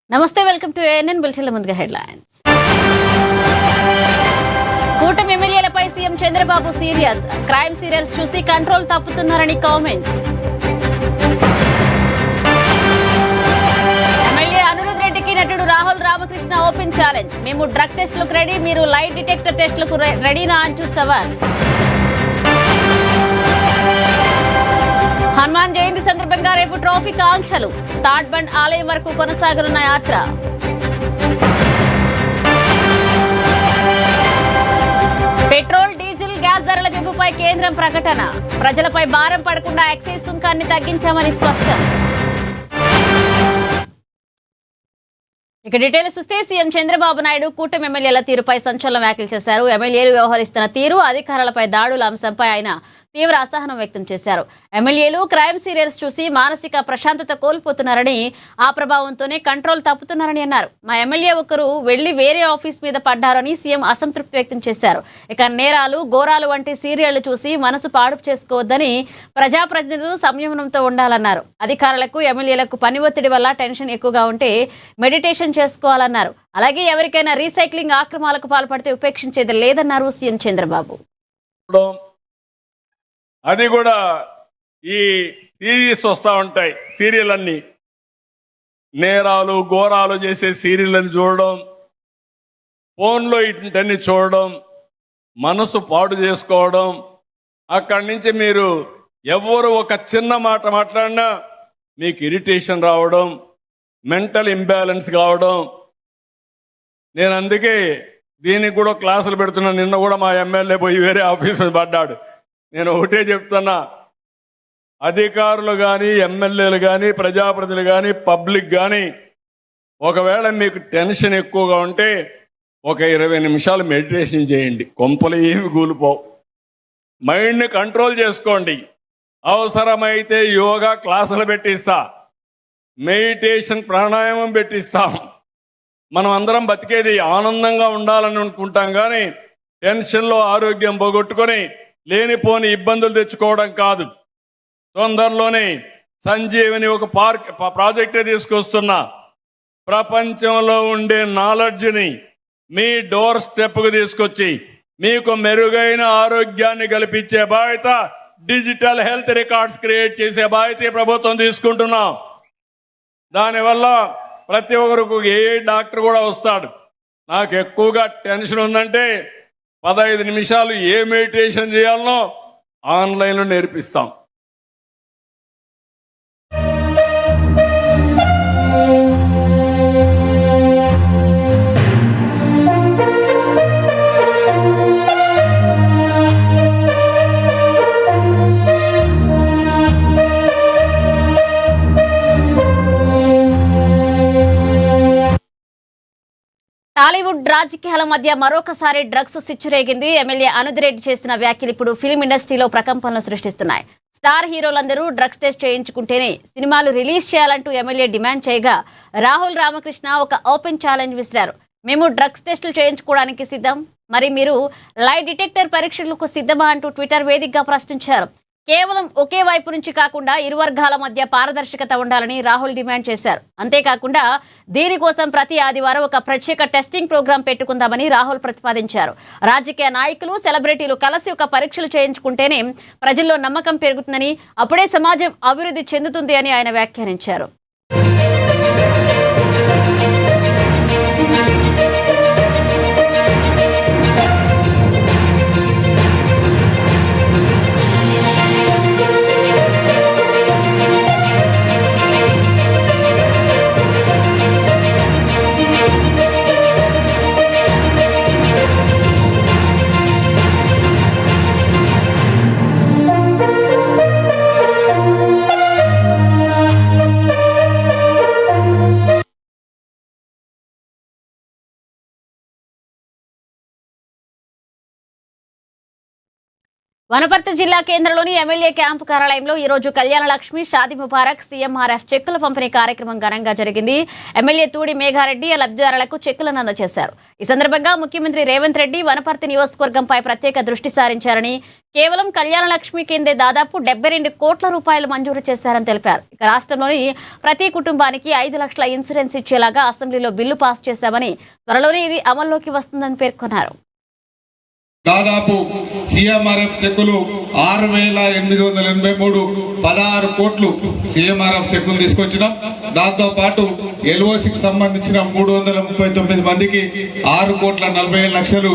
నమస్తే, welcome to ANN బులెటిన్ల ముందుగా headlines. కూటమి ఎమ్మెల్యేలపై CM Chandrababu serious. Crime serials చూసి కంట్రోల్ తప్పుతున్నారని కామెంట్. ఎమ్మెల్యే అనిరుద్ రెడ్డికి నటుడు రాహుల్ రామకృష్ణ ఓపెన్ ఛాలెంజ్. మేము డ్రగ్ టెస్టులకు రెడీ, మీరు లైట్ డిటెక్టర్ టెస్టులకు రెడీనా అంటూ సవాల్. హనుమాన్ జయంతి సందర్భంగా రేపు ట్రాఫిక్ ఆంక్షలు. తాడ్బండ్ ఆలయం వరకు కొనసాగనున్న యాత్ర. పెట్రోల్, డీజిల్, గ్యాస్ ధరల పెంపుపై కేంద్రం ప్రకటన. ప్రజలపై భారం పడకుండా ఎక్సైజ్ సుంకాన్ని తగ్గించామని స్పష్టం. ఇక డీటెయిల్స్ చూస్తే సీఎం చంద్రబాబు నాయుడు కూటమి ఎమ్మెల్యేల తీరుపై సంచలన వ్యాఖ్యలు చేశారు. ఎమ్మెల్యేలు వ్యవహరిస్తున్న తీరు, అధికారులపై దాడుల అంశంపై ఆయన తీవ్ర అసహనం వ్యక్తం చేశారు. ఎమ్మెల్యేలు క్రైమ్ సీరియల్స్ చూసి మానసిక ప్రశాంతత కోల్పోతున్నారని, ఆ ప్రభావంతోనే కంట్రోల్ తప్పుతున్నారని అన్నారు. మా ఎమ్మెల్యే ఒకరు వెళ్లి వేరే ఆఫీస్ మీద పడ్డారని సీఎం అసంతృప్తి వ్యక్తం చేశారు. ఇక నేరాలు, ఘోరాలు వంటి సీరియళ్లు చూసి మనసు పాడు చేసుకోవద్దని, ప్రజాప్రతినిధులు సంయమనంతో ఉండాలన్నారు. అధికారులకు, ఎమ్మెల్యేలకు పని ఒత్తిడి వల్ల టెన్షన్ ఎక్కువగా ఉంటే మెడిటేషన్ చేసుకోవాలన్నారు. అలాగే ఎవరికైనా రీసైక్లింగ్ ఆక్రమాలకు పాల్పడితే ఉపేక్షించేది లేదన్నారు సీఎం చంద్రబాబు. అది కూడా ఈ సిరీస్ వస్తూ ఉంటాయి. సీరియల్ అన్నీ నేరాలు, ఘోరాలు చేసే సీరియళ్ళని చూడడం, ఫోన్లో ఇటన్ని చూడడం, మనసు పాడు చేసుకోవడం. అక్కడి నుంచి మీరు ఎవరు ఒక చిన్న మాట మాట్లాడినా మీకు ఇరిటేషన్ రావడం, మెంటల్ ఇంబ్యాలెన్స్ కావడం. నేను అందుకే దీనికి కూడా క్లాసులు పెడుతున్నా. నిన్న కూడా మా ఎమ్మెల్యే పోయి వేరే ఆఫీస్ మీద పడ్డాడు. నేను ఒకటే చెప్తున్నా, అధికారులు కానీ, ఎమ్మెల్యేలు కానీ, ప్రజాప్రతినిధులు కానీ, పబ్లిక్ కానీ ఒకవేళ మీకు టెన్షన్ ఎక్కువగా ఉంటే ఒక 20 నిమిషాలు మెడిటేషన్ చేయండి. కొంపలు ఏమి కూలిపోవు. మైండ్ని కంట్రోల్ చేసుకోండి. అవసరమైతే యోగా క్లాసులు పెట్టిస్తా, మెడిటేషన్, ప్రాణాయామం పెట్టిస్తాం. మనం అందరం బతికేది ఆనందంగా ఉండాలని అనుకుంటాం, కానీ టెన్షన్లో ఆరోగ్యం పోగొట్టుకొని లేనిపోని ఇబ్బందులు తెచ్చుకోవడం కాదు. తొందరలోనే సంజీవని ఒక ప్రాజెక్టే తీసుకొస్తున్నా. ప్రపంచంలో ఉండే నాలెడ్జ్ని మీ డోర్ స్టెప్కు తీసుకొచ్చి మీకు మెరుగైన ఆరోగ్యాన్ని కల్పించే బాధ్యత, డిజిటల్ హెల్త్ రికార్డ్స్ క్రియేట్ చేసే బాధ్యత ప్రభుత్వం తీసుకుంటున్నాం. దానివల్ల ప్రతి ఒక్కరికి ఏ డాక్టర్ కూడా వస్తాడు. నాకు ఎక్కువగా టెన్షన్ ఉందంటే 15 నిమిషాలు ఏ మెడిటేషన్ చేయాలనో ఆన్లైన్లో నేర్పిస్తాం. టాలీవుడ్ రాజకీయాల మధ్య మరొకసారి డ్రగ్స్ సిచ్చురేగింది. ఎమ్మెల్యే అనిరుద్ రెడ్డి చేసిన వ్యాఖ్యలు ఇప్పుడు ఫిల్మ్ ఇండస్ట్రీలో ప్రకంపనలు సృష్టిస్తున్నాయి. స్టార్ హీరోలందరూ డ్రగ్స్ టెస్ట్ చేయించుకుంటేనే సినిమాలు రిలీజ్ చేయాలంటూ ఎమ్మెల్యే డిమాండ్ చేయగా, రాహుల్ రామకృష్ణ ఒక ఓపెన్ ఛాలెంజ్ విసిరారు. మేము డ్రగ్స్ టెస్టులు చేయించుకోవడానికి సిద్ధం, మరి మీరు లైట్ డిటెక్టర్ పరీక్షలకు సిద్ధమా అంటూ ట్విట్టర్ వేదికగా ప్రశ్నించారు. కేవలం ఒకే వైపు నుంచి కాకుండా ఇరు వర్గాల మధ్య పారదర్శకత ఉండాలని రాహుల్ డిమాండ్ చేశారు. అంతేకాకుండా దీనికోసం ప్రతి ఆదివారం ఒక ప్రత్యేక టెస్టింగ్ ప్రోగ్రాం పెట్టుకుందామని రాహుల్ ప్రతిపాదించారు. రాజకీయ నాయకులు, సెలబ్రిటీలు కలిసి ఒక పరీక్షలు చేయించుకుంటేనే ప్రజల్లో నమ్మకం పెరుగుతుందని, అప్పుడే సమాజం అభివృద్ధి చెందుతుంది అని ఆయన వ్యాఖ్యానించారు. వనపర్తి జిల్లా కేంద్రంలోని ఎమ్మెల్యే క్యాంపు కార్యాలయంలో ఈ రోజు కళ్యాణ లక్ష్మి షాదీ ముబారక్ సీఎంఆర్ఎఫ్ చెక్కుల పంపిణీ కార్యక్రమం ఘనంగా జరిగింది. ఎమ్మెల్యే తూడి మేఘారెడ్డి లబ్ధిదారులకు చెక్కులను అందజేశారు. ఈ సందర్భంగా ముఖ్యమంత్రి రేవంత్ రెడ్డి వనపర్తి నియోజకవర్గంపై ప్రత్యేక దృష్టి సారించారని, కేవలం కళ్యాణ లక్ష్మి కిందే దాదాపు 72 కోట్ల రూపాయలు మంజూరు చేశారని తెలిపారు. ఇక రాష్ట్రంలోని ప్రతి కుటుంబానికి 5 లక్షల ఇన్సూరెన్స్ ఇచ్చేలాగా అసెంబ్లీలో బిల్లు పాస్ చేశామని, త్వరలోనే ఇది అమల్లోకి వస్తుందని పేర్కొన్నారు. దాదాపు సీఎంఆర్ఎఫ్ చెక్కులు 6,883 16 కోట్లు సీఎంఆర్ఎఫ్ చెక్కులు తీసుకొచ్చినాం. దాంతో పాటు ఎల్ఓసికి సంబంధించిన 339 మందికి 6,47,00,000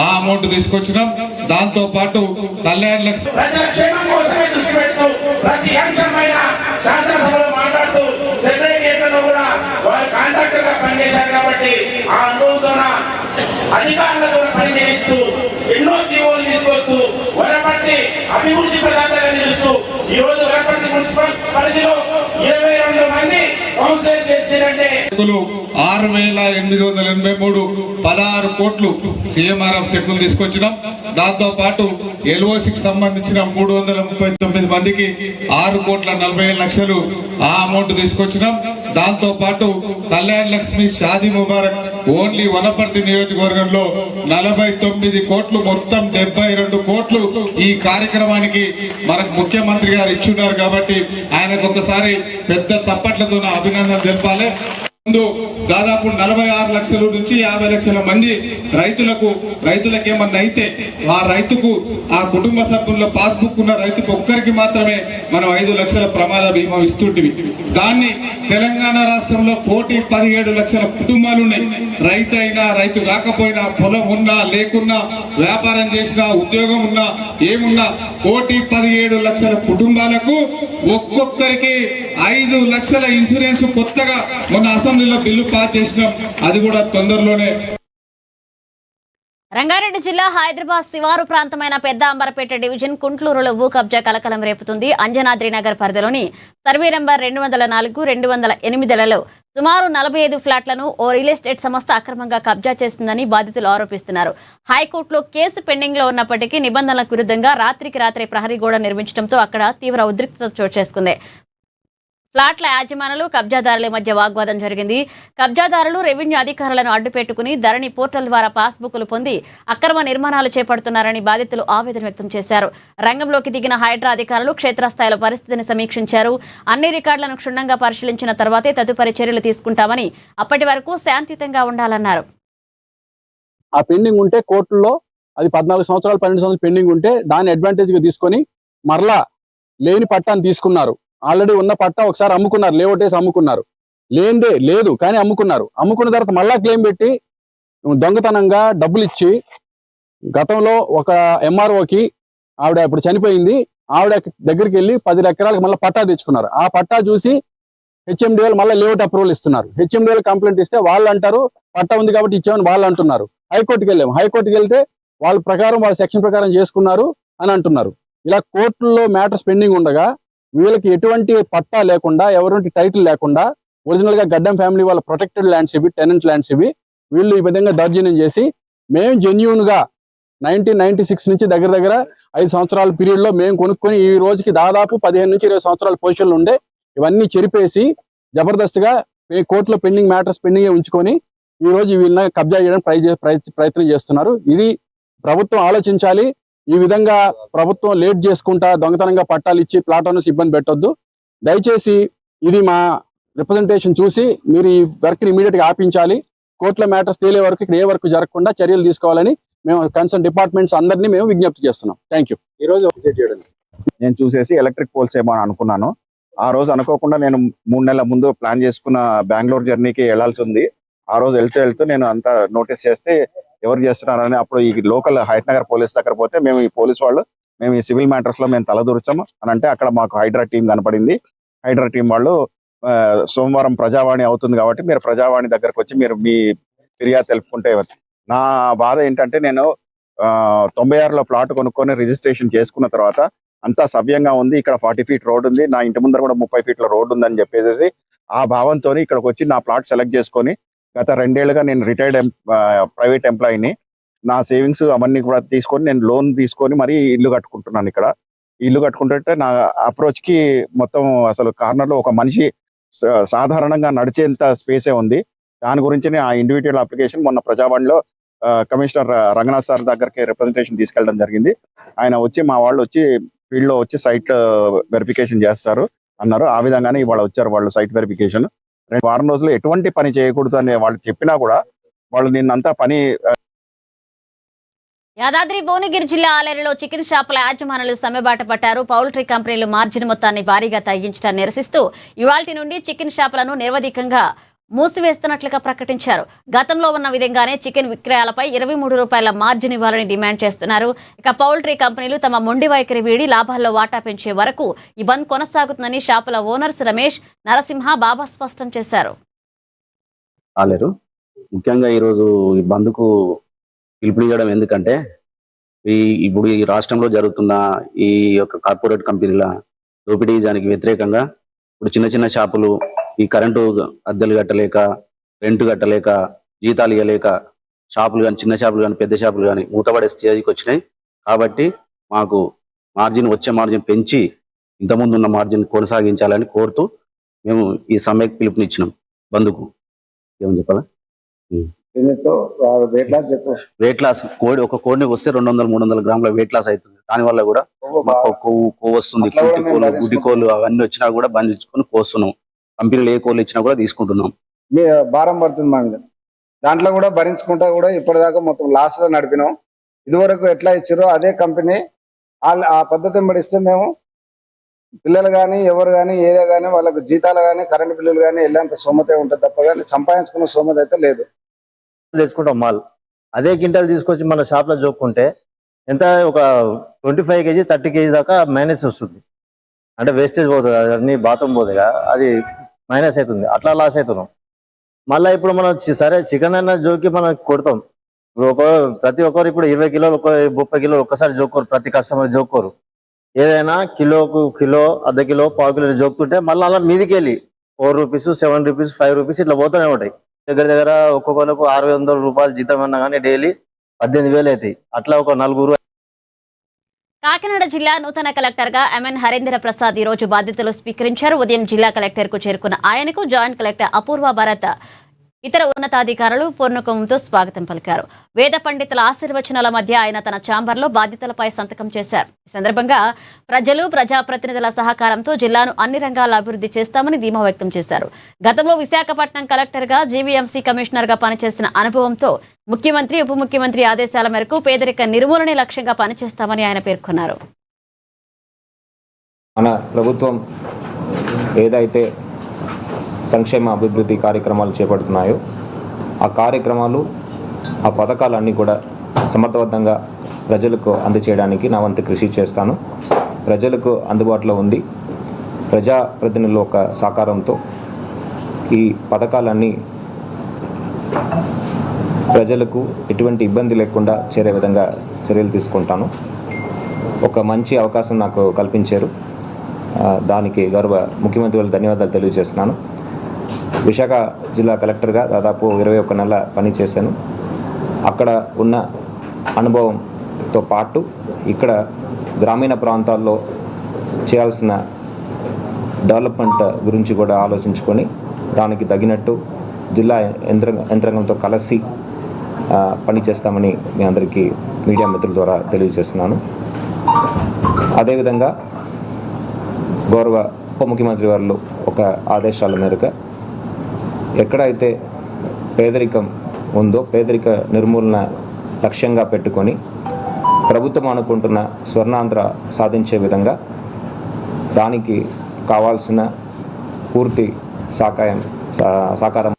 ఆ అమౌంట్ తీసుకొచ్చినాం. దాంతో పాటు కళ్యాణ లక్ష్మి ప్రజల క్షేమం కోసమే దృష్టి పెడుతూ ప్రతి అంశమైన శాసనసభలో మాట్లాడుతూ సెక్రటేరియట్లో కూడా వారు కాంట్రాక్టర్ గా పనిచేశారు కాబట్టి ఆ అనుభవంతోన అధికారులతో పని చేయిస్తూ ఎన్నో జీవోలు తీసుకొస్తూ వనపర్తి అభివృద్ధి ప్రదాతగా నిలుస్తూ ఈ రోజు వనపర్తి మున్సిపల్ పరిధిలో 22 మంది కౌన్సిలర్ చేశారంటే 6,883 16 కోట్లు సీఎంఆర్ఎఫ్ చెక్కులు తీసుకొచ్చినాం. దాంతో పాటు ఎల్ఓసికి సంబంధించిన 339 మందికి 6,47,00,000 ఆ అమౌంట్ తీసుకొచ్చినాం. దాంతో పాటు కళ్యాణ లక్ష్మి షాదీ ముబారక్ ఓన్లీ వనపర్తి నియోజకవర్గంలో 49 కోట్లు, మొత్తం 72 కోట్లు ఈ కార్యక్రమానికి మనకు ముఖ్యమంత్రి గారు ఇచ్చున్నారు కాబట్టి ఆయనకు ఒకసారి పెద్ద చప్పట్లతో అభినందన తెలపాలి. దాదాపు 46 లక్షల నుంచి 50 లక్షల మంది రైతులకు ఏమన్నా అయితే ఆ రైతుకు ఆ కుటుంబ సభ్యుల్లో పాస్బుక్ ఉన్న రైతుకు ఒక్కరికి మాత్రమే మనం 5 లక్షల ప్రమాద బీమా ఇస్తుంటివి. దాన్ని తెలంగాణ రాష్ట్రంలో 1,17 లక్షల కుటుంబాలు ఉన్నాయి. రైతు అయినా రైతు కాకపోయినా, పొలం ఉన్నా లేకున్నా, వ్యాపారం చేసినా, ఉద్యోగం ఉన్నా, ఏమున్నా 1,17 లక్షల కుటుంబాలకు ఒక్కొక్కరికి 5 లక్షల ఇన్సూరెన్స్ కొత్తగా మొన్న అసెంబ్లీలో బిల్లు పాస్ చేసినాం. అది కూడా తొందరలోనే. రంగారెడ్డి జిల్లా హైదరాబాద్ శివారు ప్రాంతమైన పెద్ద అంబరపేట డివిజన్ కుంట్లూరులో భూ కబ్జా కలకలం రేపుతుంది. అంజనాద్రి నగర్ పరిధిలోని సర్వే నంబర్ 204, 208లలో సుమారు 45 ఫ్లాట్లను ఓ రియల్ ఎస్టేట్ సంస్థ అక్రమంగా కబ్జా చేస్తుందని బాధితులు ఆరోపిస్తున్నారు. హైకోర్టులో కేసు పెండింగ్ లో ఉన్నప్పటికీ నిబంధనలకు విరుద్ధంగా రాత్రికి రాత్రే ప్రహరీ గోడ నిర్మించడంతో అక్కడ తీవ్ర ఉద్రిక్తత చోటు చేసుకుంది. ఫ్లాట్ల యాజమానులు కబ్జాదారుల మధ్య వాగ్వాదం జరిగింది. కబ్జాదారులు రెవెన్యూ అధికారులను అడ్డుపెట్టుకుని ధరణి పోర్టల్ ద్వారా పాస్బుక్లు పొంది అక్రమ నిర్మాణాలు చేపడుతున్నారని బాధితులు ఆవేదన వ్యక్తం చేశారు. రంగంలోకి దిగిన హైడ్రా అధికారులు క్షేత్రస్థాయిలో పరిస్థితిని సమీక్షించారు. అన్ని రికార్డులను క్షుణ్ణంగా పరిశీలించిన తర్వాతే తదుపరి చర్యలు తీసుకుంటామని, అప్పటి వరకు శాంతియుతంగా ఉండాలన్నారు. ఆ పెండింగ్ ఉంటే కోర్టులో అది 14 సంవత్సరాలు 12 సంవత్సరాలు పెండింగ్ ఉంటే దాన్ని అడ్వాంటేజ్ గా తీసుకొని మరలా లేని పట్టాన్ని తీసుకున్నారు. ఆల్రెడీ ఉన్న పట్టా ఒకసారి అమ్ముకున్నారు, లేఅవుట్ వేసి అమ్ముకున్నారు. లేనిదే లేదు కానీ అమ్ముకున్నారు. అమ్ముకున్న తర్వాత మళ్ళా క్లెయిమ్ పెట్టి దొంగతనంగా డబ్బులు ఇచ్చి గతంలో ఒక ఎంఆర్ఓకి ఆవిడ ఇప్పుడు చనిపోయింది, ఆవిడ దగ్గరికి వెళ్ళి 10 ఎకరాలకు మళ్ళీ పట్టా తెచ్చుకున్నారు. ఆ పట్టా చూసి హెచ్ఎండిఎల్ మళ్ళీ లేఅవుట్ అప్రూవల్ ఇస్తున్నారు. హెచ్ఎండిఎల్ కంప్లైంట్ ఇస్తే వాళ్ళు అంటారు పట్టా ఉంది కాబట్టి ఇచ్చామని వాళ్ళు అంటున్నారు. హైకోర్టుకి వెళ్ళాము, హైకోర్టుకి వెళ్తే వాళ్ళ ప్రకారం వాళ్ళ సెక్షన్ ప్రకారం చేసుకున్నారు అని అంటున్నారు. ఇలా కోర్టుల్లో మ్యాటర్స్ పెండింగ్ ఉండగా వీళ్ళకి ఎటువంటి పట్టా లేకుండా, ఎవరికి టైటిల్ లేకుండా, ఒరిజినల్ గా గడ్డం ఫ్యామిలీ వాళ్ళ ప్రొటెక్టెడ్ ల్యాండ్స్ ఇవి, టెనెంట్ ల్యాండ్స్ ఇవి, వీళ్ళు ఈ విధంగా దౌర్జన్యం చేసి మేము జెన్యూన్ గా 1996 నుంచి దగ్గర 5 సంవత్సరాల పీరియడ్ లో మేము కొనుక్కొని ఈ రోజుకి దాదాపు 15 నుంచి 20 సంవత్సరాల పొజిషన్లు ఉండే ఇవన్నీ చెరిపేసి జబర్దస్త్గా కోర్టులో పెండింగ్ మ్యాటర్స్ పెండింగ్ ఉంచుకొని ఈ రోజు వీళ్ళని కబ్జా చేయడానికి ప్రయత్నం చేస్తున్నారు. ఇది ప్రభుత్వం ఆలోచించాలి. ఈ విధంగా ప్రభుత్వం లేట్ చేసుకుంటా దొంగతనంగా పట్టాలు ఇచ్చి ప్లాట్ ఓనర్స్ ఇబ్బంది పెట్టొద్దు. దయచేసి ఇది మా రిప్రజెంటేషన్ చూసి మీరు ఈ వర్క్ ని ఇమీడియట్ గా ఆపించాలి. కోర్టుల మ్యాటర్స్ తేలే వరకు ఇక్కడ ఏ వర్క్ జరగకుండా చర్యలు తీసుకోవాలని మేము కన్సర్న్ డిపార్ట్మెంట్స్ అందరినీ మేము విజ్ఞప్తి చేస్తున్నాం. Thank you. ఈ రోజు నేను చూసేసి ఎలక్ట్రిక్ పోల్స్ ఏమో అని అనుకున్నాను. ఆ రోజు అనుకోకుండా నేను 3 నెలల ముందు ప్లాన్ చేసుకున్న బెంగళూరు జర్నీకి వెళ్లాల్సి ఉంది. ఆ రోజు వెళ్తూ నేను అంతా నోటీస్ చేస్తే ఎవరు చేస్తున్నారని అప్పుడు ఈ లోకల్ హైట్నగర్ పోలీస్ దగ్గర పోతే మేము ఈ పోలీస్ వాళ్ళు మేము ఈ సివిల్ మ్యాటర్స్ లో మేము తలదూర్చాము అని అంటే అక్కడ మాకు హైడ్రా టీం కనపడింది. హైడ్రా టీం వాళ్ళు సోమవారం ప్రజావాణి అవుతుంది కాబట్టి మీరు ప్రజావాణి దగ్గరకు వచ్చి మీరు మీ ఫిర్యాదు తెలుపుకుంటే. నా బాధ ఏంటంటే నేను 96లో ప్లాట్ కొనుక్కొని రిజిస్ట్రేషన్ చేసుకున్న తర్వాత అంతా సవ్యంగా ఉంది, ఇక్కడ 40 ఫీట్ రోడ్ ఉంది, నా ఇంటి ముందర కూడా 30 ఫీట్ల రోడ్ ఉందని చెప్పేసి ఆ భావంతో ఇక్కడికి వచ్చి నా ప్లాట్ సెలెక్ట్ చేసుకొని గత 2 ఏళ్లుగా నేను రిటైర్డ్ ప్రైవేట్ ఎంప్లాయీని నా సేవింగ్స్ అవన్నీ కూడా తీసుకొని నేను లోన్ తీసుకొని మరి ఇల్లు కట్టుకుంటున్నాను ఇక్కడ. ఇల్లు కట్టుకుంటుంటే నా అప్రోచ్ కి మొత్తం అసలు కార్నర్ లో ఒక మనిషి సాధారణంగా నడిచేంత స్పేసే ఉంది. దాని గురించి ఆ ఇండివిజువల్ అప్లికేషన్ మొన్న ప్రజావాణిలో కమిషనర్ రంగనాథ్ సార్ దగ్గరికి రిప్రజెంటేషన్ తీసుకెళ్ళడం జరిగింది. ఆయన వచ్చి మా వాళ్ళు వచ్చి ఫీల్డ్ లో వచ్చి సైట్ వెరిఫికేషన్ చేస్తారు అన్నారు. ఆ విధంగానే ఇవాళ వచ్చారు వాళ్ళు సైట్ వెరిఫికేషన్. వారం రోజులు ఎటువంటి పని చేయకూడదు అని వాళ్ళు చెప్పినా కూడా వాళ్ళు నిన్నంతా పని. యాదాద్రి భువనగిరి జిల్లా ఆలేరులో చికెన్ షాపుల యాజమానులు సమ్మెబాట పట్టారు. పౌల్ట్రీ కంపెనీలు మార్జిన్ మొత్తాన్ని భారీగా తగ్గించడాన్ని నిరసిస్తూ ఇవాల్టి నుండి చికెన్ షాపులను నిరవధికంగా మూసివేస్తున్నట్లుగా ప్రకటించారు. గతంలో ఉన్న విధంగానే చికెన్ విక్రయాలపై 23 రూపాయల మార్జిన్ ఇవ్వాలని డిమాండ్ చేస్తున్నారు. ఇక పౌల్ట్రీ కంపెనీలు తమ మొండి వైఖరి వీడి లాభాల్లో వాటా పెంచే వరకు ఈ బంద్ కొనసాగుతుందని షాపుల ఓనర్స్ రమేష్, నరసింహ, బాబా స్పష్టం చేశారు. ఆలేరు ముఖ్యంగా ఈరోజు ఈ బంద్కు పిలుపునివ్వడం ఎందుకంటే ఇప్పుడు ఈ రాష్ట్రంలో జరుగుతున్న ఈ యొక్క కార్పొరేట్ కంపెనీల దోపిడీ దానికి వ్యతిరేకంగా ఇప్పుడు చిన్న చిన్న షాపులు ఈ కరెంటు అద్దెలు కట్టలేక, రెంట్ కట్టలేక, జీతాలు ఇవ్వలేక షాపులు కానీ చిన్న షాపులు కానీ పెద్ద షాపులు కానీ మూతపడే స్థితికి వచ్చినాయి. కాబట్టి మాకు వచ్చే మార్జిన్ పెంచి ఇంతకుముందు ఉన్న మార్జిన్ కొనసాగించాలని కోరుతూ మేము ఈ సమ్మెకు పిలుపునిచ్చినాం. బంద్కు ఏమని చెప్పాలా? వెయిట్ లాస్ ఒక కోడిని వస్తే 200-300 గ్రాముల వెయిట్ లాస్ అవుతుంది. దానివల్ల కూడా కొవ్వు వస్తుంది. గుడ్డి కోళ్ళు అవన్నీ వచ్చినా కూడా బంధించుకొని కోస్తున్నాం. కంపెనీలు ఏ కోళ్ళు ఇచ్చినా కూడా తీసుకుంటున్నాం. భారం పడుతుంది మనకి. దాంట్లో కూడా భరించుకుంటా కూడా ఇప్పటిదాకా మొత్తం లాస్ లో నడిపినాం. ఇదివరకు ఎట్లా ఇచ్చారో అదే కంపెనీ ఆ పద్ధతిని పడిస్తే మేము పిల్లలు కానీ ఎవరు కానీ ఏదో కానీ వాళ్ళకు జీతాలు కానీ కరెంట్ బిల్లులు కానీ వెళ్ళేంత సోమతే ఉంటుంది తప్ప కానీ సంపాదించుకున్న సోమత అయితే లేదు. తెచ్చుకుంటాం మాల్, అదే క్వింటాల్ తీసుకొచ్చి మన షాప్ లో జోక్కుంటే ఎంత ఒక 25 kg 30 kg దాకా మైనస్ వస్తుంది. అంటే వేస్టేజ్ పోతుంది, అన్ని బాతం పోతుంది, అది మైనస్ అవుతుంది. అట్లా లాస్ అవుతున్నాం. మళ్ళీ ఇప్పుడు మనం సరే చికెన్ అయినా జోకి మనం కొడతాం. ప్రతి ఒక్కరు ఇప్పుడు 20 కిలోలు 30 కిలోలు ఒక్కసారి జోక్కోరు, ప్రతి కస్టమర్ జోక్కోరు. ఏదైనా కిలో అర్ధ కిలో పావు కిలో జోక్తుంటే మళ్ళీ అలా మీదికి వెళ్ళి 4 రూపీస్ 7 రూపీస్ 5 రూపీస్ ఇట్లా పోతూనే ఉంటాయి. దగ్గర ఒక్కొక్కరికి 600 రూపాయలు జీతం అన్నా కానీ డైలీ 18,000 అవుతాయి. అట్లా ఒక 4. కాకినాడ జిల్లా నూతన కలెక్టర్ గా ఎంఎన్ హరేంద్ర ప్రసాద్ ఈ రోజు బాధ్యతలు స్వీకరించారు. ఉదయం జిల్లా కలెక్టర్ కు చేరుకున్న ఆయనకు జాయింట్ కలెక్టర్ అపూర్వ భారత్, ఇతర ఉన్నతాధికారులు పూర్ణకుంభంతో స్వాగతం పలికారు. వేద పండితుల ఆశీర్వచనాల మధ్య ఆయన తన ఛాంబర్లో బాధ్యతలపై సంతకం చేశారు. ఈ సందర్భంగా ప్రజలు, ప్రజాప్రతినిధుల సహకారంతో జిల్లాను అన్ని రంగాల్లో అభివృద్ధి చేస్తామని ధీమా వ్యక్తం చేశారు. గతంలో విశాఖపట్నం కలెక్టర్ గా, జీవీఎంసీ కమిషనర్ గా పనిచేసిన అనుభవంతో ముఖ్యమంత్రి, ఉప ముఖ్యమంత్రి ఆదేశాల మేరకు పేదరిక నిర్మూలనే లక్ష్యంగా పనిచేస్తామని ఆయన పేర్కొన్నారు. మన ప్రభుత్వం ఏదైతే సంక్షేమ అభివృద్ధి కార్యక్రమాలు చేపడుతున్నాయో ఆ కార్యక్రమాలు, ఆ పథకాలన్నీ కూడా సమర్థవంతంగా ప్రజలకు అందజేయడానికి నా వంతు కృషి చేస్తాను. ప్రజలకు అందుబాటులో ఉంది. ప్రజాప్రతినిధుల యొక్క సహకారంతో ఈ పథకాలన్నీ ప్రజలకు ఎటువంటి ఇబ్బంది లేకుండా చేరే విధంగా చర్యలు తీసుకుంటాను. ఒక మంచి అవకాశం నాకు కల్పించారు. దానికి గౌరవ ముఖ్యమంత్రి వాళ్ళకి ధన్యవాదాలు తెలియజేస్తున్నాను. విశాఖ జిల్లా కలెక్టర్గా దాదాపు 21 నెలల పనిచేశాను. అక్కడ ఉన్న అనుభవంతో పాటు ఇక్కడ గ్రామీణ ప్రాంతాల్లో చేయాల్సిన డెవలప్మెంట్ గురించి కూడా ఆలోచించుకొని దానికి తగినట్టు జిల్లా యంత్రాంగంతో కలిసి పనిచేస్తామని మీ అందరికీ మీడియా మిత్రుల ద్వారా తెలియజేస్తున్నాను. అదేవిధంగా గౌరవ ఉప ముఖ్యమంత్రి వారు ఒక ఆదేశాల మేరకు ఎక్కడైతే పేదరికం ఉందో పేదరిక నిర్మూలన లక్ష్యంగా పెట్టుకొని ప్రభుత్వం అనుకుంటున్న స్వర్ణాంధ్ర సాధించే విధంగా దానికి కావాల్సిన పూర్తి సహకారం.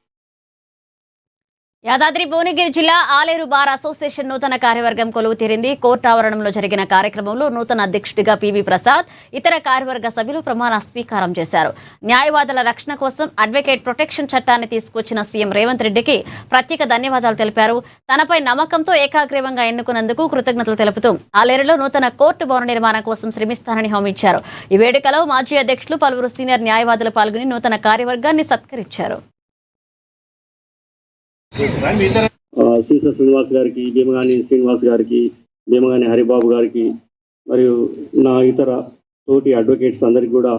యాదాద్రి భువనగిరి జిల్లా ఆలేరు బార్ అసోసియేషన్ నూతన కార్యవర్గం కొలువు తీరింది. కోర్టు ఆవరణంలో జరిగిన కార్యక్రమంలో నూతన అధ్యక్షుడిగా పివి ప్రసాద్, ఇతర కార్యవర్గ సభ్యులు ప్రమాణ స్వీకారం చేశారు. న్యాయవాదుల రక్షణ కోసం అడ్వకేట్ ప్రొటెక్షన్ చట్టాన్ని తీసుకొచ్చిన సీఎం రేవంత్ రెడ్డికి ప్రత్యేక ధన్యవాదాలు తెలిపారు. తనపై నమ్మకంతో ఏకాగ్రీవంగా ఎన్నుకున్నందుకు కృతజ్ఞతలు తెలుపుతూ ఆలేరులో నూతన కోర్టు భవన నిర్మాణం కోసం శ్రమిస్తానని హామీ ఇచ్చారు. ఈ వేడుకలో మాజీ అధ్యక్షులు, పలువురు సీనియర్ న్యాయవాదులు పాల్గొని నూతన కార్యవర్గాన్ని సత్కరించారు. సీస శ్రీనివాస్ గారికి, భీమగాని శ్రీనివాస్ గారికి, భీమగాని హరిబాబు గారికి మరియు నా ఇతర తోటి అడ్వకేట్స్ అందరికీ కూడా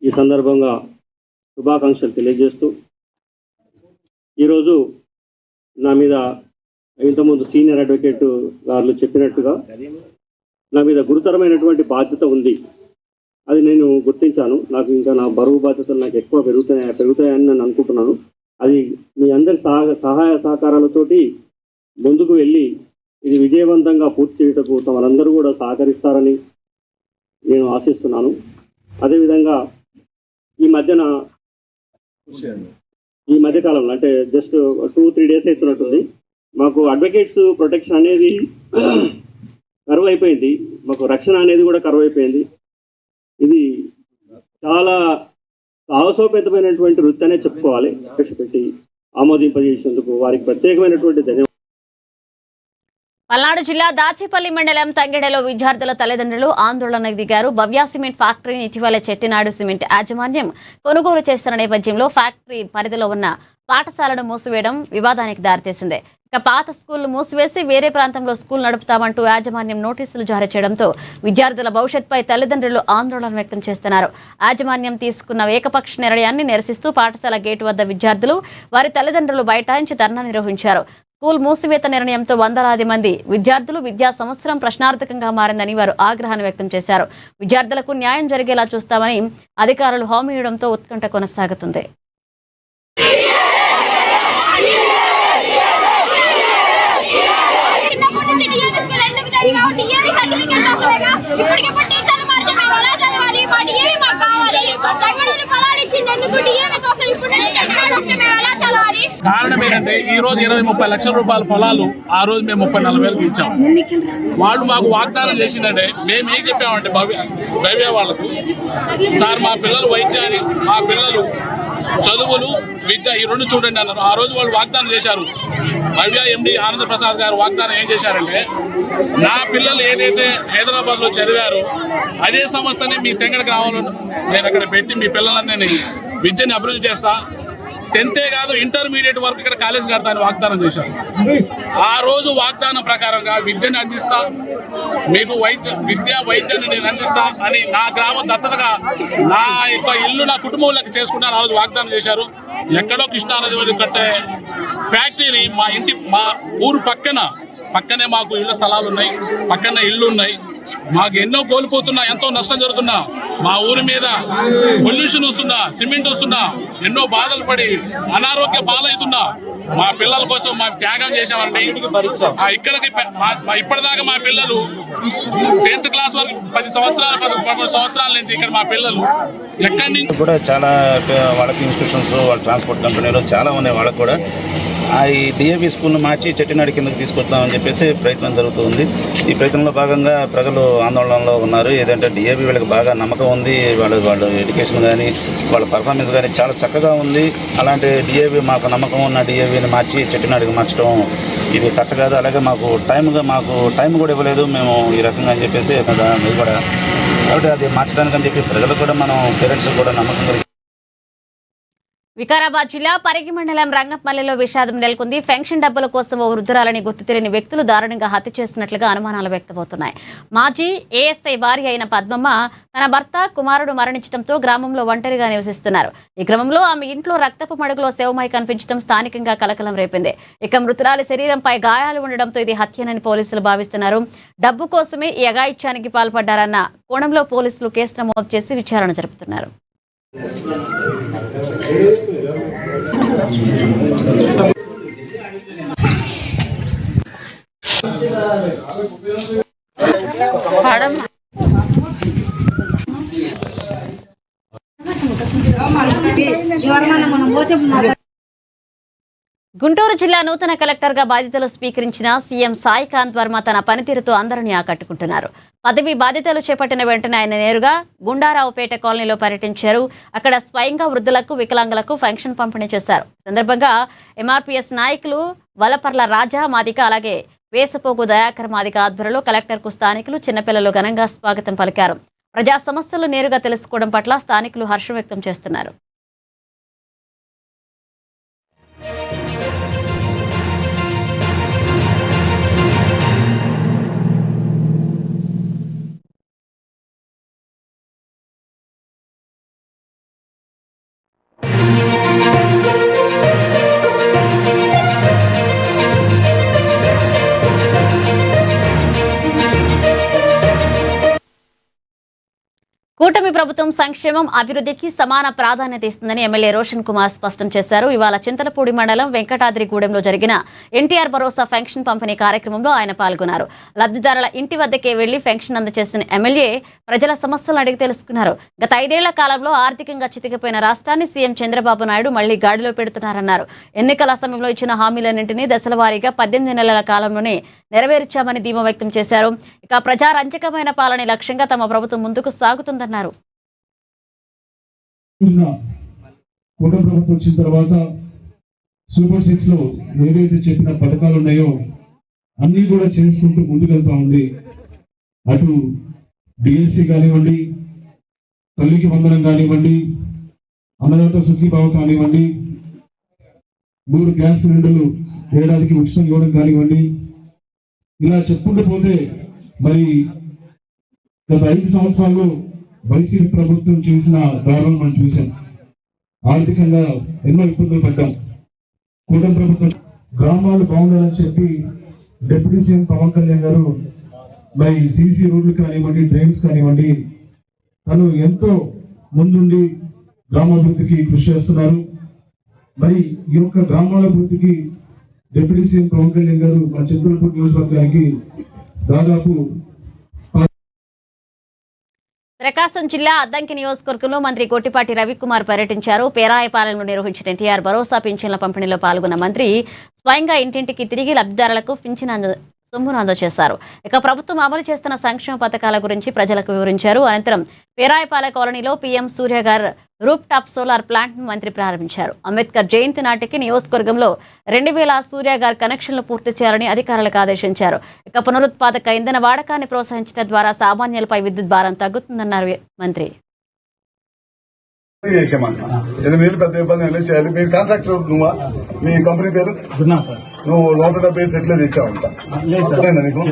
ఈ సందర్భంగా శుభాకాంక్షలు తెలియజేస్తూ, ఈరోజు నా మీద ఇంతకుముందు సీనియర్ అడ్వకేట్ గారు చెప్పినట్టుగా నా మీద గురుతరమైనటువంటి బాధ్యత ఉంది. అది నేను గుర్తించాను. నాకు ఇంకా నా బరువు బాధ్యతలు నాకు ఎక్కువ పెరుగుతాయని నేను అనుకుంటున్నాను. అది మీ అందరి సహాయ సహకారాలతోటి ముందుకు వెళ్ళి ఇది విజయవంతంగా పూర్తి చేయటకు తమరందరూ కూడా సహకరిస్తారని నేను ఆశిస్తున్నాను. అదేవిధంగా ఈ మధ్యకాలంలో అంటే జస్ట్ 2-3 డేస్ అవుతున్నట్టుంది, మాకు అడ్వకేట్స్ ప్రొటెక్షన్ అనేది కరువు అయిపోయింది. మాకు రక్షణ అనేది కూడా కరువు అయిపోయింది. ఇది చాలా సాహసోపేతమైనటువంటి వృత్తి అనే చెప్పుకోవాలి. పెట్టి ఆమోదింపజేసినందుకు వారికి ప్రత్యేకమైనటువంటి ధన్యవాదాలు. పల్నాడు జిల్లా దాచేపల్లి మండలం తంగెడలో విద్యార్థుల తల్లిదండ్రులు ఆందోళనకు దిగారు. భవ్య సిమెంట్ ఫ్యాక్టరీని ఇటీవల చెట్టినాడు సిమెంట్ యాజమాన్యం కొనుగోలు చేస్తున్న నేపథ్యంలో ఫ్యాక్టరీ పరిధిలో ఉన్న పాఠశాలను మూసివేయడం వివాదానికి దారితీసింది. ఇక పాత స్కూళ్లు మూసివేసి వేరే ప్రాంతంలో స్కూల్ నడుపుతామంటూ యాజమాన్యం నోటీసులు జారీ చేయడంతో విద్యార్థుల భవిష్యత్పై తల్లిదండ్రులు ఆందోళన వ్యక్తం చేస్తున్నారు. యాజమాన్యం తీసుకున్న ఏకపక్ష నిర్ణయాన్ని నిరసిస్తూ పాఠశాల గేటు వద్ద విద్యార్థులు వారి తల్లిదండ్రులు బైఠాయించి ధర్నా నిర్వహించారు. స్కూల్ మూసివేత నిర్ణయంతో వందలాది మంది విద్యార్థులు విద్యా సంవత్సరం ప్రశ్నార్థకంగా మారిందని వారు ఆగ్రహాన్ని వ్యక్తం చేశారు. విద్యార్థులకు న్యాయం జరిగేలా చూస్తామని అధికారులు హామీ ఇవ్వడంతో ఉత్కంఠ కొనసాగుతుంది. కారణం ఏంటంటే ఈ రోజు 20-30 లక్షల రూపాయల పొలాలు ఆ రోజు మేము 30-40 వేలకు ఇచ్చాం. వాళ్ళు మాకు వాగ్దానం చేసిందంటే మేము ఏం చెప్పామంటే భవ్య వాళ్ళకు, సార్ మా పిల్లలు వైద్యాన్ని, మా పిల్లలు చదువులు, విద్య ఈ రెండు చూడండి అన్నారు. ఆ రోజు వాళ్ళు వాగ్దానం చేశారు. భవ్య ఎండి ఆనంద ప్రసాద్ గారు వాగ్దానం ఏం చేశారంటే, నా పిల్లలు ఏదైతే హైదరాబాద్ లో చదివారో అదే సంస్థని మీ తెంగడ గ్రామంలో నేను అక్కడ పెట్టి మీ పిల్లలందరినీ విద్యని అభివృద్ధి చేస్తా, 10th కాదు ఇంటర్మీడియట్ వరకు ఇక్కడ కాలేజ్ కడతానని వాగ్దానం చేశారు. ఆ రోజు వాగ్దానం ప్రకారంగా విద్యను అందిస్తా, మీకు వైద్యాన్ని నేను అందిస్తా అని నా గ్రామ దత్తతగా నా యొక్క ఇల్లు నా కుటుంబంలోకి చేసుకుంటాను ఆ రోజు వాగ్దానం చేశారు. ఎక్కడో కృష్ణానది వరకు కట్టే ఫ్యాక్టరీని మా ఊరు పక్కనే మాకు ఇళ్ళ స్థలాలు ఉన్నాయి, పక్కన ఇళ్ళు ఉన్నాయి. మాకు ఎన్నో కోల్పోతున్నా, ఎంతో నష్టం జరుగుతున్నా, మా ఊరి మీద పొల్యూషన్ వస్తున్నా, సిమెంట్ వస్తున్నా, ఎన్నో బాధలు పడి అనారోగ్య పాలవుతున్నా మా పిల్లల కోసం మేము త్యాగం చేశామండి. ఇక్కడికి ఇప్పటిదాకా మా పిల్లలు 10th క్లాస్ వరకు 10 సంవత్సరాలు 11 సంవత్సరాల నుంచి ఇక్కడ మా పిల్లలు ఎక్కడి నుంచి కూడా చాలా వాళ్ళకి ఇన్స్టిట్యూషన్స్, వాళ్ళ ట్రాన్స్పోర్ట్ కంపెనీలు చాలా ఉన్నాయి. వాళ్ళకు కూడా ఈ డిఏవి స్కూల్ను మార్చి చెట్టినాడు కిందకి తీసుకొస్తామని చెప్పేసి ప్రయత్నం జరుగుతుంది. ఈ ప్రయత్నంలో భాగంగా ప్రజలు ఆందోళనలో ఉన్నారు. ఏదంటే డిఏవి వీళ్ళకి బాగా నమ్మకం ఉంది, వాళ్ళ ఎడ్యుకేషన్ కానీ వాళ్ళ పర్ఫార్మెన్స్ కానీ చాలా చక్కగా ఉంది. అలాంటి డిఏవి మాకు నమ్మకం ఉన్న డిఏవిని మార్చి చెట్టినాడికి మార్చడం ఇది కరెక్ట్ కాదు. అలాగే మాకు టైం కూడా ఇవ్వలేదు మేము ఈ రకంగా అని చెప్పేసి మీరు కూడా కాబట్టి అది మార్చడానికి అని చెప్పి ప్రజలు కూడా మనం పేరెంట్స్ కూడా నమ్మకం కలిగి. వికారాబాద్ జిల్లా పరిగి మండలం రంగంపల్లిలో విషాదం నెలకొంది. పెన్షన్ డబ్బుల కోసం ఓ వృద్ధురాలని గుర్తు తెలియని వ్యక్తులు దారుణంగా హత్య చేసినట్లుగా అనుమానాలు వ్యక్తమవుతున్నాయి. మాజీ ఏఎస్ఐ భార్య అయిన పద్మమ్మ తన భర్త కుమారుడు మరణించడంతో గ్రామంలో ఒంటరిగా నివసిస్తున్నారు. ఈ క్రమంలో ఆమె ఇంట్లో రక్తపు మడుగులో శవమై కనిపించడం స్థానికంగా కలకలం రేపింది. ఇక మృతురాలి శరీరంపై గాయాలు ఉండడంతో ఇది హత్యనని పోలీసులు భావిస్తున్నారు. డబ్బు కోసమే ఈ అఘాయిత్యానికి పాల్పడ్డారన్న కోణంలో పోలీసులు కేసు నమోదు చేసి విచారణ జరుపుతున్నారు. గుంటూరు జిల్లా నూతన కలెక్టర్ గా బాధ్యతలు స్వీకరించిన సీఎం సాయికాంత్ వర్మ తన పనితీరుతో అందరినీ ఆకట్టుకుంటున్నారు. పదవి బాధ్యతలు చేపట్టిన వెంటనే ఆయన నేరుగా గుండారావుపేట కాలనీలో పర్యటించారు. అక్కడ స్వయంగా వృద్ధులకు, వికలాంగులకు పెన్షన్ పంపిణీ చేశారు. సందర్భంగా ఎంఆర్పీఎస్ నాయకులు వలపర్ల రాజా మాదిక, అలాగే వేసపోగు దయాకర్ మాదిక ఆధ్వర్యంలో కలెక్టర్ కు స్థానికులు, చిన్నపిల్లలు ఘనంగా స్వాగతం పలికారు. ప్రజా సమస్యలు నేరుగా తెలుసుకోవడం పట్ల స్థానికులు హర్షం వ్యక్తం చేస్తున్నారు. కూటమి ప్రభుత్వం సంక్షేమం అభివృద్ధికి సమాన ప్రాధాన్యత ఇస్తుందని ఎమ్మెల్యే రోషన్ కుమార్ స్పష్టం చేశారు. ఇవాళ చింతలపూడి మండలం వెంకటాద్రిగూడెంలో జరిగిన ఎన్టీఆర్ భరోసా పెన్షన్ పంపిణీ కార్యక్రమంలో ఆయన పాల్గొన్నారు. లబ్ధిదారుల ఇంటి వద్దకే వెళ్లి పెన్షన్ అందజేసిన ఎమ్మెల్యే ప్రజల సమస్యలు అడిగి తెలుసుకున్నారు. గత 5 ఏళ్ల కాలంలో ఆర్థికంగా చితికిపోయిన రాష్ట్రాన్ని సీఎం చంద్రబాబు నాయుడు మళ్లీ గాడిలో పెడుతున్నారన్నారు. ఎన్నికల సమయంలో ఇచ్చిన హామీలన్నింటినీ దశల వారీగా 18 నెలల కాలంలోనే నెరవేర్చామని ధీమా వ్యక్తం చేశారు. ఇక ప్రజారంజకమైన పాలన లక్ష్యంగా తమ ప్రభుత్వం ముందుకు సాగుతుందన్నారు. కూటమి ప్రభుత్వం వచ్చిన తర్వాత సూపర్ 6 లో ఏవైతే చెప్పిన పథకాలు ఉన్నాయో అన్ని కూడా చేసుకుంటూ ముందుకెళ్తా ఉంది. అటు డిఎస్సి కానివ్వండి, తల్లికి వందనం కానివ్వండి, అన్నదాత సుఖీభావ కానివ్వండి, 3 గ్యాస్ సిలిండర్లు ఏడాదికి ఉచితం ఇవ్వడం కానివ్వండి, ఇలా చెప్పుకుంటూ పోతే మరి గత 5 సంవత్సరాల్లో వైసీపీ ప్రభుత్వం చేసిన దారుణం మనం చూసాం. ఆర్థికంగా ఎన్నో ఇబ్బందులు పడ్డాం. కూటమి ప్రభుత్వం గ్రామాలు బాగుండాలని చెప్పి డిప్యూటీ సీఎం పవన్ కళ్యాణ్ గారు మరి సీసీ రోడ్లు కానివ్వండి, డ్రైన్స్ కానివ్వండి, తను ఎంతో ముందుండి గ్రామాభివృద్ధికి కృషి చేస్తున్నారు. మరి ఈ యొక్క గ్రామాల అభివృద్ధికి డిప్యూటీ సీఎం పవన్ కళ్యాణ్ గారు మన చింతలపూడి నియోజకవర్గానికి దాదాపు ప్రకాశం జిల్లా అద్దంకి నియోజకవర్గంలో మంత్రి గొట్టిపాటి రవికుమార్ పర్యటించారు. పేరాయపాలెంలో నిర్వహించిన ఎన్టీఆర్ భరోసా పింఛన్ల పంపిణీలో పాల్గొన్న మంత్రి స్వయంగా ఇంటింటికి తిరిగి లబ్ధిదారులకు పింఛన్ సొమ్మును అందజేశారు. ఇక ప్రభుత్వం అమలు చేస్తున్న సంక్షేమ పథకాల గురించి ప్రజలకు వివరించారు. అనంతరం పేరాయపాలె కాలనీలో పీఎం సూర్య గారు రూప్ టాప్ సోలార్ ప్లాంట్ ను మంత్రి ప్రారంభించారు. అంబేద్కర్ జయంతి నాటికి నియోజకవర్గంలో 2000 సూర్య గారు కనెక్షన్లు పూర్తి చేయాలని అధికారులకు ఆదేశించారు. ఇక పునరుత్పాదక ఇంధన వాడకాన్ని ప్రోత్సహించడం ద్వారా సామాన్యులపై విద్యుత్ భారం తగ్గుతుందన్నారు మంత్రి. పెద్ద ఇబ్బంది చేయాలి. మీ కాంట్రాక్టర్ నువ్వా? మీ కంపెనీ పేరు నువ్వు 170 ఎట్లా తెచ్చావంట నీకు?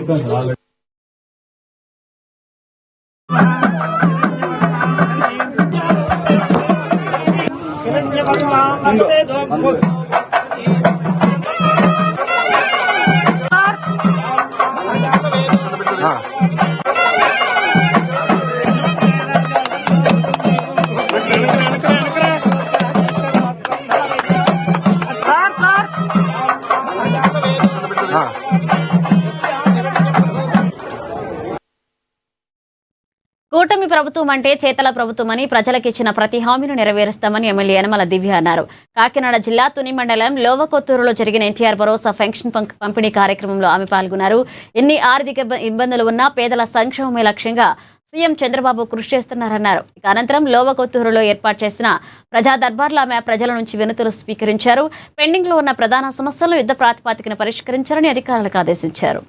కూటమి ప్రభుత్వం అంటే చేతల ప్రభుత్వమని ప్రజలకిచ్చిన ప్రతి హామీని నెరవేరుస్తామని ఎమ్మెల్యే యనమల దివ్య అన్నారు. కాకినాడ జిల్లా తుని మండలం లోవకొత్తూరులో జరిగిన ఎన్టీఆర్ భరోసా పెన్షన్ పంపిణీ కార్యక్రమంలో ఆమె పాల్గొన్నారు. ఎన్ని ఆర్థిక ఇబ్బందులు ఉన్నా పేదల సంక్షేమమే లక్ష్యంగా సీఎం చంద్రబాబు కృషి చేస్తున్నారన్నారు. ఇక అనంతరం లోవకొత్తూరులో ఏర్పాటు చేసిన ప్రజా దర్బార్లో ఆమె ప్రజల నుంచి వినతులు స్వీకరించారు. పెండింగ్ లో ఉన్న ప్రధాన సమస్యలను యుద్ధ ప్రాతిపదికన పరిష్కరించాలని అధికారులకు ఆదేశించారు.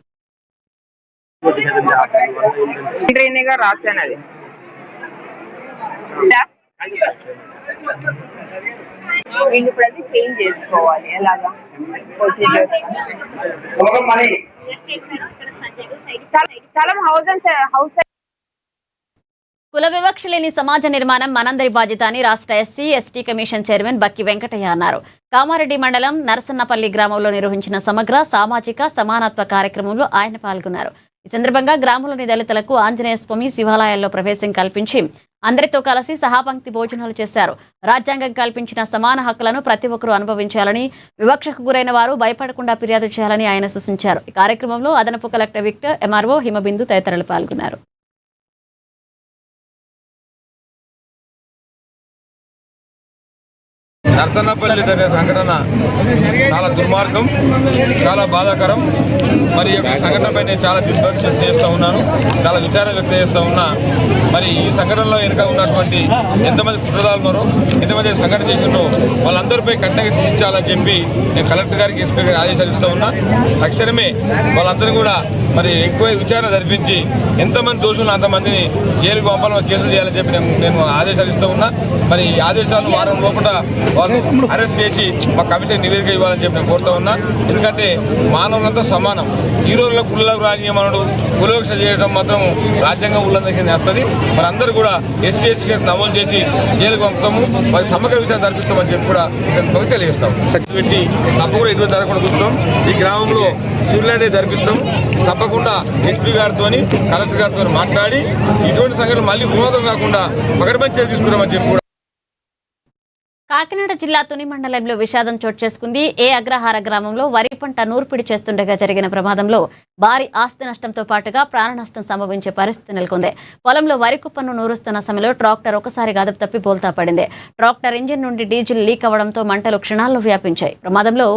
రాశాను అది ఇప్పుడు అది చేంజ్ చేసుకోవాలి. ఎలాగా ప్రొసీజర్ చాలా హౌస్ కుల వివక్ష లేని సమాజ నిర్మాణం మనందరి బాధ్యత అని రాష్ట్ర ఎస్సీ ఎస్టీ కమిషన్ చైర్మన్ బక్కి వెంకటయ్య అన్నారు. కామారెడ్డి మండలం నరసన్నపల్లి గ్రామంలో నిర్వహించిన సమగ్ర సామాజిక సమానత్వ కార్యక్రమంలో ఆయన పాల్గొన్నారు. ఈ సందర్భంగా గ్రామంలోని దళితులకు ఆంజనేయ స్వామి శివాలయాల్లో ప్రవేశం కల్పించి అందరితో కలిసి సహాపంక్తి భోజనాలు చేశారు. రాజ్యాంగం కల్పించిన సమాన హక్కులను ప్రతి ఒక్కరూ అనుభవించాలని, వివక్షకు గురైన వారు భయపడకుండా ఫిర్యాదు చేయాలని ఆయన సూచించారు. ఈ కార్యక్రమంలో అదనపు కలెక్టర్ విక్టర్, ఎంఆర్ఓ హిమబిందు తదితరులు పాల్గొన్నారు. నర్సన్నపల్లి జరిగిన సంఘటన చాలా దుర్మార్గం, చాలా బాధాకరం. మరి ఈ యొక్క సంఘటనపై నేను చాలా దిగ్భ్రాంతి వ్యక్తం చేస్తూ ఉన్నాను, చాలా విచారం వ్యక్తం చేస్తూ ఉన్నా. మరి ఈ సంఘటనలో వెనుక ఉన్నటువంటి ఎంతమంది కుట్రదారులు ఉన్నారో, ఎంతమంది సంఘటన చేసినారో వాళ్ళందరిపై కఠినంగా శిక్షించాలని చెప్పి నేను కలెక్టర్ గారికి, ఎస్పీ గారికి ఆదేశాలు ఇస్తూ ఉన్నా. తక్షణమే వాళ్ళందరూ కూడా మరి ఎక్కువ విచారణ జరిపించి ఎంతమంది దోషులు అంతమందిని జైలుకు పంపాలని కేసులు చేయాలని చెప్పి నేను ఆదేశాలు ఇస్తూ ఉన్నా. మరి ఈ ఆదేశాలను వారం లోపల వాళ్ళు వాళ్ళను అరెస్ట్ చేసి మా కమిషన్ నివేదిక ఇవ్వాలని చెప్పి నేను కోరుతా ఉన్నా. ఎందుకంటే మానవులంతా సమానం. ఈ రోజుల్లో గుళ్ళకు రానియమనుడు కులవివక్ష చేయడం మాత్రం రాజ్యాంగం ఉల్లంఘన చేస్తుంది. మరి అందరూ కూడా ఎస్సీ ఎస్టీ కేసు నమోదు చేసి జైలుకు పంపుతాము, మరి సమగ్ర విషయాన్ని జరిపిస్తామని చెప్పి కూడా తెలియజేస్తాం. శక్తి పెట్టి తప్పకుండా ఇటువంటి జరగకుండా చూస్తాం. ఈ గ్రామంలో సివిల్ డే జరిపిస్తాం. తప్పకుండా ఎస్పీ గారితో కలెక్టర్ గారితో మాట్లాడి ఇటువంటి సంఘటనలు మళ్ళీ పునరావృతం కాకుండా పకడ్బందీ చర్య తీసుకున్నామని చెప్పి. కాకినాడ జిల్లా తుని మండలంలో విషాదం చోటు చేసుకుంది. ఏ అగ్రహార గ్రామంలో వరి పంట నూర్పిడి చేస్తుండగా జరిగిన ప్రమాదంలో భారీ ఆస్తి నష్టంతో పాటుగా ప్రాణ నష్టం సంభవించే పరిస్థితి నెలకొంది. పొలంలో వరి కుప్పను నూరుస్తున్న సమయంలో ట్రాక్టర్ ఒకసారిగా అదుపు తప్పి బోల్తా పడింది. ట్రాక్టర్ ఇంజిన్ నుండి డీజిల్ లీక్ అవ్వడంతో మంటలు క్షణాల్లో వ్యాపించాయి. ప్రమాదంలో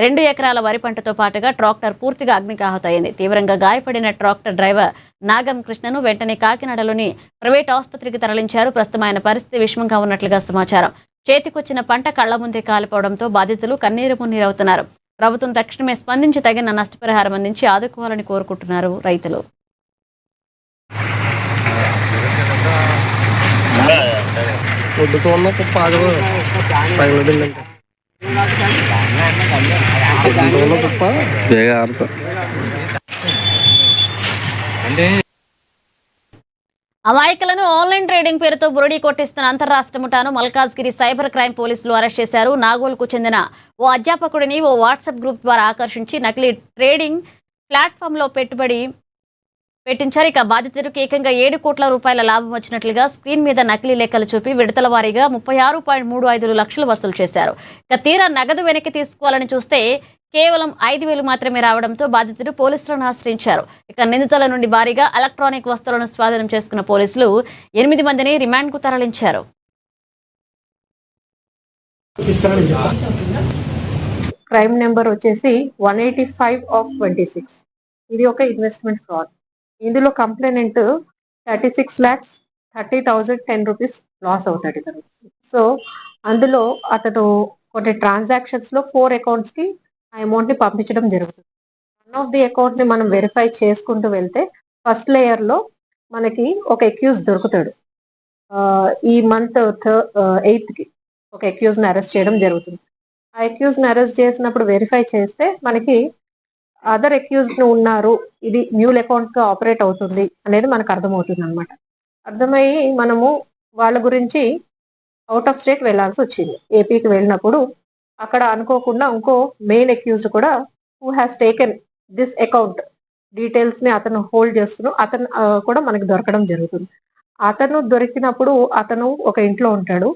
2 ఎకరాల వరి పంటతో పాటుగా ట్రాక్టర్ పూర్తిగా అగ్నికాహుతయింది. తీవ్రంగా గాయపడిన ట్రాక్టర్ డ్రైవర్ నాగం కృష్ణను వెంటనే కాకినాడలోని ప్రైవేట్ ఆసుపత్రికి తరలించారు. ప్రస్తుతం ఆయన పరిస్థితి విషమంగా ఉన్నట్లుగా సమాచారం. చేతికొచ్చిన పంట కళ్ల ముందే కాలిపోవడంతో బాధితులు కన్నీరు మున్నీరవుతున్నారు. ప్రభుత్వం తక్షణమే స్పందించి తగిన నష్టపరిహారం అందించి ఆదుకోవాలని కోరుకుంటున్నారు రైతులు. అమాయకులను ఆన్లైన్ ట్రేడింగ్ పేరుతో బురడీ కొట్టిస్తున్న అంతర్రాష్ట్ర ముఠాను మల్కాజ్గిరి సైబర్ క్రైమ్ పోలీసులు అరెస్ట్ చేశారు. నాగోల్కు చెందిన ఓ అధ్యాపకుడిని ఓ వాట్సాప్ గ్రూప్ ద్వారా ఆకర్షించి నకిలీ ట్రేడింగ్ ప్లాట్ఫామ్లో పెట్టుబడి పెట్టించారు. ఇక బాధితుడికి ఏకంగా 7 కోట్ల రూపాయల లాభం వచ్చినట్లుగా స్క్రీన్ మీద నకిలీ లెక్కలు చూపి విడతల వారీగా 36.35 లక్షలు వసూలు చేశారు. ఇక తీరా నగదు వెనక్కి తీసుకోవాలని చూస్తే కేవలం 5,000 మాత్రమే రావడంతో బాధితుడు పోలీసులను ఆశ్రయించారు. ఇక నిందితుల నుండి భారీగా ఎలక్ట్రానిక్ వస్తువులను స్వాధీనం చేసుకున్న పోలీసులు 8 మందిని రిమాండ్కు తరలించారు. క్రైమ్ నెంబర్ వచ్చేసి 185/26. ఇది ఒక ఇన్వెస్ట్మెంట్ ఫ్రాడ్. ఇందులో కంప్లైనెంట్ 36,30,010 రూపీస్ లాస్ అవుతాడు. సో అందులో అతను కొన్ని ట్రాన్సాక్షన్స్ లో 4 అకౌంట్స్ కి ఆ అమౌంట్ ని పంపించడం జరుగుతుంది. వన్ ఆఫ్ ది అకౌంట్ ని మనం వెరిఫై చేసుకుంటూ వెళ్తే ఫస్ట్ లేయర్ లో మనకి ఒక అక్యూజ్ దొరుకుతాడు. ఈ మంత్ 8th కి ఒక అక్యూజ్ ని అరెస్ట్ చేయడం జరుగుతుంది. ఆ అక్యూజ్ ని అరెస్ట్ చేసినప్పుడు వెరిఫై చేస్తే మనకి అదర్ అక్యూజ్ ను ఉన్నారు, ఇది మ్యూల్ అకౌంట్ గా ఆపరేట్ అవుతుంది అనేది మనకు అర్థమవుతుంది అనమాట. అర్థమయ్యి మనము వాళ్ళ గురించి అవుట్ ఆఫ్ స్టేట్ వెళ్లాల్సి వచ్చింది. ఏపీకి వెళ్ళినప్పుడు అక్కడ అనుకోకుండా ఇంకో మెయిన్ అక్యూజ్డ్ కూడా who has taken this account details ని అతను హోల్డ్ చేస్తున్నాడు. అతను కూడా మనకి దొరకడం జరుగుతుంది. అతను దొరికినప్పుడు అతను ఒక ఇంట్లో ఉంటాడు.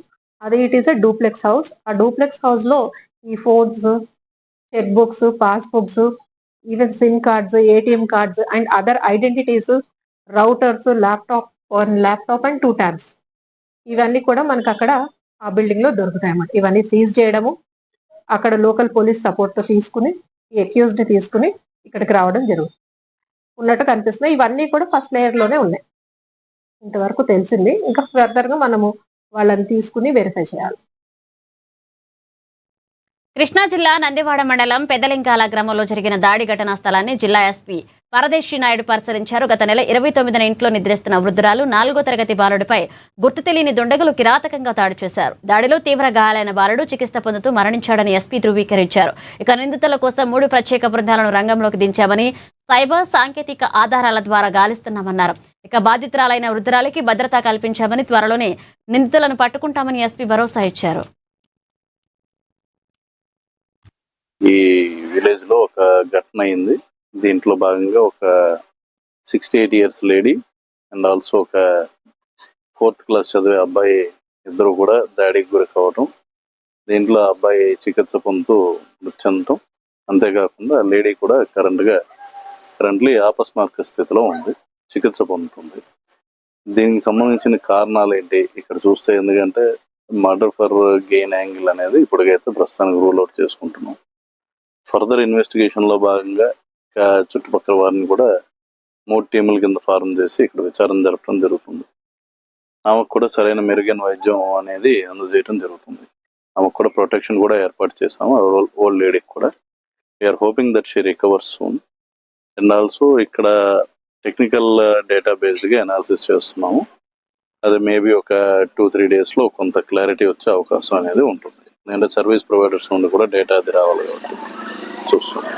అది it is a duplex house. ఆ డూప్లెక్స్ హౌస్ లో ఈ phones, cheque books, passbooks, even SIM cards, ATM cards and other identities, routers, laptop and 2 tabs ఇవన్నీ కూడా మనకు అక్కడ ఆ బిల్డింగ్ లో దొరుకుతాయి అన్నమాట. ఇవన్నీ సీజ్ చేయడము, అక్కడ లోకల్ పోలీస్ సపోర్ట్ తో తీసుకుని ఈ అక్యూజ్డ్ ని తీసుకుని ఇక్కడికి రావడం జరుగుతుంది ఉన్నట్టు కనిపిస్తున్నాయి. ఇవన్నీ కూడా ఫస్ట్ లేయర్ లోనే ఉన్నాయి ఇంతవరకు తెలిసింది. ఇంకా ఫర్దర్ గా మనము వాళ్ళని తీసుకుని వెరిఫై చేయాలి. కృష్ణా జిల్లా నందివాడ మండలం పెద్దలింగాల గ్రామంలో జరిగిన దాడి ఘటనా స్థలాన్ని జిల్లా ఎస్పీ పరదేశీ నాయుడు పరిశీలించారు. గత నెల 29న ఇంట్లో నిద్రిస్తున్న వృద్ధురాలు 4వ తరగతి బాలుడిపై గుర్తు తెలియని దుండగులు కిరాతకంగా దాడి చేశారు. దాడిలో తీవ్ర గాయాలైన బాలుడు చికిత్స పొందుతూ మరణించాడని ఎస్పీ ధృవీకరించారు. ఇక నిందితుల కోసం 3 ప్రత్యేక బృందాలను రంగంలోకి దించామని, సైబర్ సాంకేతిక ఆధారాల ద్వారా గాలిస్తున్నామన్నారు. ఇక బాధితురాలైన వృద్ధురాలికి భద్రత కల్పించామని, త్వరలోనే నిందితులను పట్టుకుంటామని ఎస్పీ భరోసా ఇచ్చారు. ఈ విలేజ్ లో ఒక ఘటన అయింది. దీంట్లో భాగంగా ఒక 68 years లేడీ అండ్ ఆల్సో ఒక 4th క్లాస్ చదివే అబ్బాయి ఇద్దరు కూడా దాడికి గురి కావటం, దీంట్లో అబ్బాయి చికిత్స పొందుతూ మృతి చెందటం, అంతేకాకుండా లేడీ కూడా కరెంట్లీ ఆపస్మారక స్థితిలో ఉంది, చికిత్స పొందుతుంది. దీనికి సంబంధించిన కారణాలు ఏంటి ఇక్కడ చూస్తే, ఎందుకంటే మర్డర్ ఫర్ గెయిన్ యాంగిల్ అనేది ఇప్పటికైతే ప్రస్తుతానికి రూల్ అవుట్ చేసుకుంటున్నాం. ఫర్దర్ ఇన్వెస్టిగేషన్ లో భాగంగా చుట్టుపక్కల వారిని కూడా 3 టీముల కింద ఫారం చేసి ఇక్కడ విచారణ జరపడం జరుగుతుంది. ఆమెకు కూడా సరైన మెరుగైన వైద్యం అనేది అందజేయడం జరుగుతుంది. ఆమెకు కూడా ప్రొటెక్షన్ కూడా ఏర్పాటు చేసాము. ఓల్డ్ లేడీకి కూడా we're hoping that she recovers soon. And also ఇక్కడ టెక్నికల్ డేటా బేస్డ్గా అనాలిసిస్ చేస్తున్నాము. అది మేబీ ఒక 2-3 days లో కొంత క్లారిటీ వచ్చే అవకాశం అనేది ఉంటుంది. ఎందుకంటే సర్వీస్ ప్రొవైడర్స్ నుండి కూడా డేటా అది రావాలి కాబట్టి చూస్తున్నాం.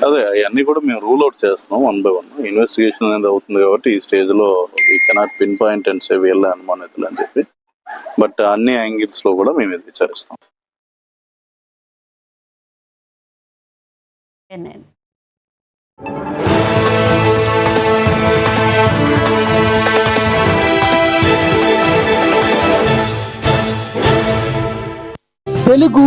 అదే అవన్నీ కూడా మేము రూల్ అవుట్ చేస్తున్నాం 1 by 1. ఇన్వెస్టిగేషన్ అనేది అవుతుంది కాబట్టి ఈ స్టేజ్ లో we cannot pin point and say వీళ్ళ అనుమానితులు అని చెప్పి, బట్ అన్ని యాంగిల్స్ లో కూడా మేము ఇది విచారిస్తాం. తెలుగు